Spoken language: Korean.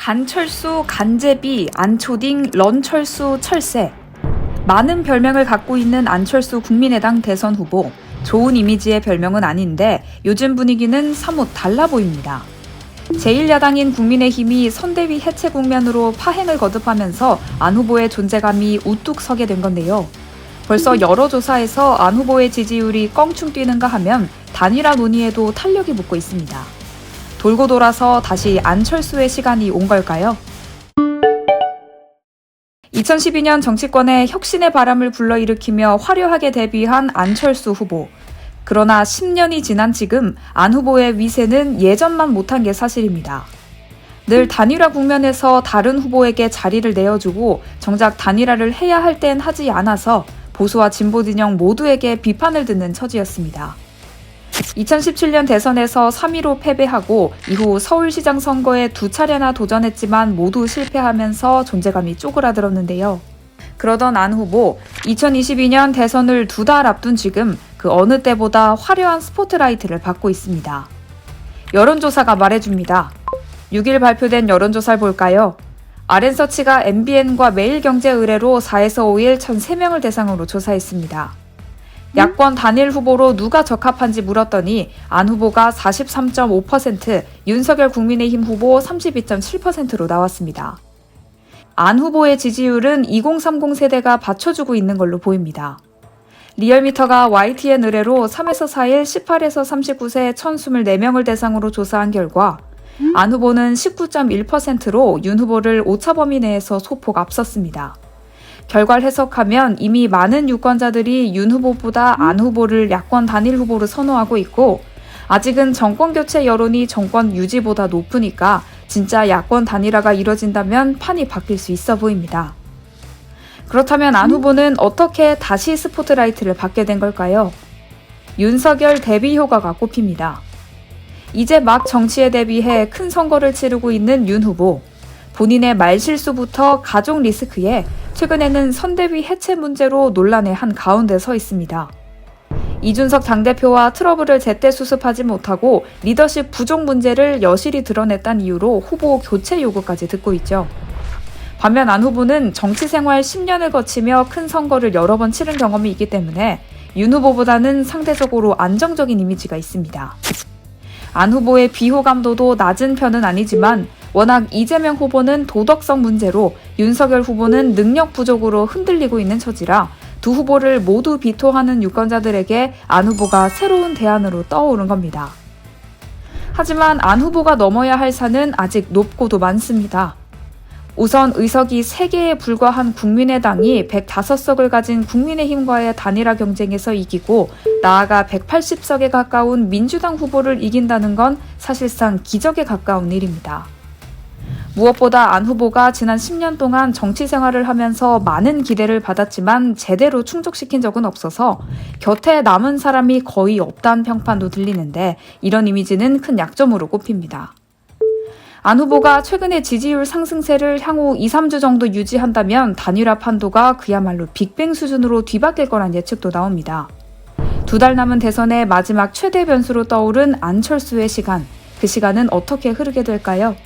간철수, 간제비, 안초딩, 런철수, 철새. 많은 별명을 갖고 있는 안철수 국민의당 대선 후보. 좋은 이미지의 별명은 아닌데 요즘 분위기는 사뭇 달라 보입니다. 제1야당인 국민의힘이 선대위 해체 국면으로 파행을 거듭하면서 안 후보의 존재감이 우뚝 서게 된 건데요. 벌써 여러 조사에서 안 후보의 지지율이 껑충 뛰는가 하면 단일화 논의에도 탄력이 붙고 있습니다. 돌고 돌아서 다시 안철수의 시간이 온 걸까요? 2012년 정치권에 혁신의 바람을 불러일으키며 화려하게 데뷔한 안철수 후보. 그러나 10년이 지난 지금 안 후보의 위세는 예전만 못한 게 사실입니다. 늘 단일화 국면에서 다른 후보에게 자리를 내어주고 정작 단일화를 해야 할 땐 하지 않아서 보수와 진보 진영 모두에게 비판을 듣는 처지였습니다. 2017년 대선에서 3위로 패배하고 이후 서울시장 선거에 2차례나 도전했지만 모두 실패하면서 존재감이 쪼그라들었는데요. 그러던 안 후보, 2022년 대선을 2달 앞둔 지금 그 어느 때보다 화려한 스포트라이트를 받고 있습니다. 여론조사가 말해줍니다. 6일 발표된 여론조사를 볼까요? RN서치가 MBN과 매일경제 의뢰로 4에서 5일 1,003명을 대상으로 조사했습니다. 야권 단일 후보로 누가 적합한지 물었더니 안 후보가 43.5%, 윤석열 국민의힘 후보 32.7%로 나왔습니다. 안 후보의 지지율은 2030 세대가 받쳐주고 있는 걸로 보입니다. 리얼미터가 YTN 의뢰로 3에서 4일 18에서 39세 1,024명을 대상으로 조사한 결과 안 후보는 19.1%로 윤 후보를 오차 범위 내에서 소폭 앞섰습니다. 결과를 해석하면 이미 많은 유권자들이 윤 후보보다 안 후보를 야권 단일 후보로 선호하고 있고 아직은 정권 교체 여론이 정권 유지보다 높으니까 진짜 야권 단일화가 이뤄진다면 판이 바뀔 수 있어 보입니다. 그렇다면 안 후보는 어떻게 다시 스포트라이트를 받게 된 걸까요? 윤석열 대비 효과가 꼽힙니다. 이제 막 정치에 대비해 큰 선거를 치르고 있는 윤 후보. 본인의 말실수부터 가족 리스크에 최근에는 선대위 해체 문제로 논란의 한 가운데 서 있습니다. 이준석 당대표와 트러블을 제때 수습하지 못하고 리더십 부족 문제를 여실히 드러냈다는 이유로 후보 교체 요구까지 듣고 있죠. 반면 안 후보는 정치 생활 10년을 거치며 큰 선거를 여러 번 치른 경험이 있기 때문에 윤 후보보다는 상대적으로 안정적인 이미지가 있습니다. 안 후보의 비호감도도 낮은 편은 아니지만 워낙 이재명 후보는 도덕성 문제로 윤석열 후보는 능력 부족으로 흔들리고 있는 처지라 두 후보를 모두 비토하는 유권자들에게 안 후보가 새로운 대안으로 떠오른 겁니다. 하지만 안 후보가 넘어야 할 산은 아직 높고도 많습니다. 우선 의석이 3개에 불과한 국민의당이 105석을 가진 국민의힘과의 단일화 경쟁에서 이기고 나아가 180석에 가까운 민주당 후보를 이긴다는 건 사실상 기적에 가까운 일입니다. 무엇보다 안 후보가 지난 10년 동안 정치 생활을 하면서 많은 기대를 받았지만 제대로 충족시킨 적은 없어서 곁에 남은 사람이 거의 없다는 평판도 들리는데 이런 이미지는 큰 약점으로 꼽힙니다. 안 후보가 최근의 지지율 상승세를 향후 2-3주 정도 유지한다면 단일화 판도가 그야말로 빅뱅 수준으로 뒤바뀔 거란 예측도 나옵니다. 2달 남은 대선의 마지막 최대 변수로 떠오른 안철수의 시간, 그 시간은 어떻게 흐르게 될까요?